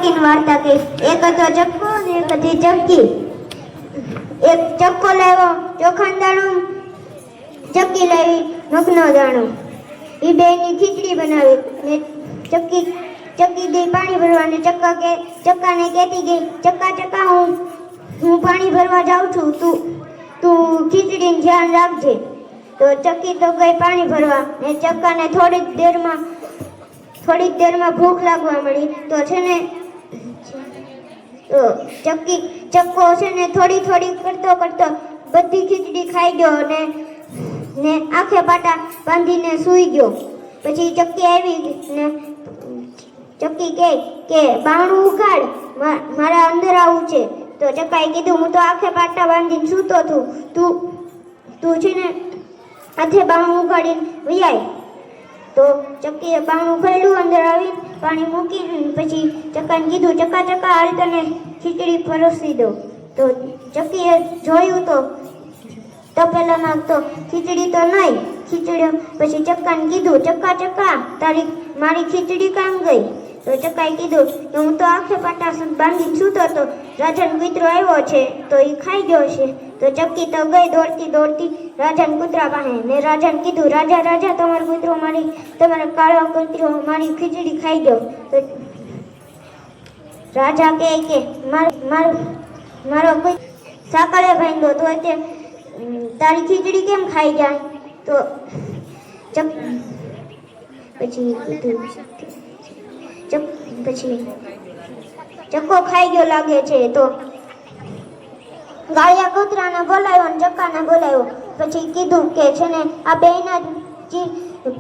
ચક્કીની વાર્તા કહીશ. એક હતો ચક્કો ને એક હતી ચક્કી. એક ચક્કો લાવ્યો ચોખાનો દાણો, ચક્કી લાવી મગનો દાણો. એ બેની ખીચડી બનાવી ને ચક્કી ગઈ પાણી ભરવા ને ચક્કાને કહેતી ગઈ, ચક્કા ચક્કા હું પાણી ભરવા જાઉં છું, તું ખીચડીનું ધ્યાન રાખજે. તો ચક્કી તો ગઈ પાણી ભરવા ને ચક્કાને થોડીક દેરમાં ભૂખ લાગવા મળી. તો છે ને તો ચક્કો છે ને થોડી કરતો બધી ખીચડી ખાઈ ગયો ને આંખે પાટા બાંધીને સૂઈ ગયો. પછી ચક્કી આવી ને ચક્કી કે બાણું ઉઘાડ, મારા અંદર આવું છે. તો ચક્કાએ કીધું, હું તો આંખે પાટા બાંધીને સૂતો છું, તું છે ને હાથે બાણું ઉઘાડીને વૈયાય. તો ચક્કીએ બાણું ખોલ્યું, અંદર આવીને પાણી મૂકીને પછી ચક્કાને કીધું, ચક્કા હાલ તને ખીચડી પરોસી દો. તો ચક્કીએ જોયું તો તપેલામાં તો ખીચડી તો નહીં. પછી ચક્કાને કીધું, ચક્કા મારી ખીચડી કામ ગઈ. તો ચક્કાએ કીધું કે હું તો આંખે પાટા બાંધીને સૂતો હતો, રાજાનો કૂતરો આવ્યો છે તો એ ખાઈ ગયો છે. તો ચક્કી તો ગઈ દોડતી રાજાના કૂતરા પાસે ને રાજાને કીધું, રાજા તમારો કાળો કૂતરો મારી ખીચડી ખાઈ ગયો. તો રાજા કહે કે મારો સાકળે ભાંગ્યો તો તે તારી ખીચડી કેમ ખાઈ જાય? તો પછી ચક્કો ખાઈ ગયો લાગે છે. તો ગાળિયા કૂતરાને બોલાવ્યો ને ચક્કાને બોલાવ્યો. પછી કીધું કે છે ને આ બેયના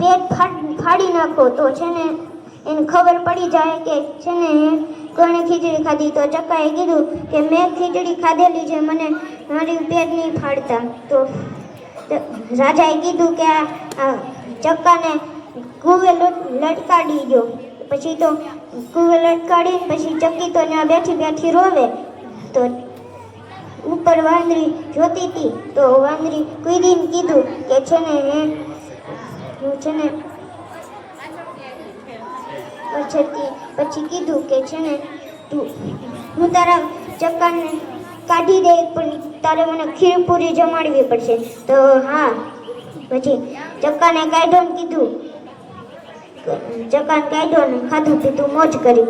પેટ ફાડી નાખો. તો છે ને એને ખબર પડી જાય કે છે ને કોણે ખીચડી ખાધી. તો ચક્કાએ કીધું કે મેં ખીચડી ખાધેલી છે, મને મારી પેટ નહીં ફાડતા. તો રાજાએ કીધું કે આ ચક્કાને કૂવે લટકાડી દો. પછી તો કૂવે લટકાડી પછી ચક્કી તો ત્યાં બેઠી રોવે. તો ઉપર વાંદરી જોતી હતી. તો વાંદરી કૂદીને કીધું કે છે ને પછી કીધું કે છે ને હું તારા ચક્કાને કાઢી દે, પણ તારે મને ખીરપુરી જમાડવી પડશે. તો હા, પછી ચક્કાને કાઢ્યો ને કીધું, ચક્કાને કાઢ્યો ને ખાધું પીધું મોજ કરી.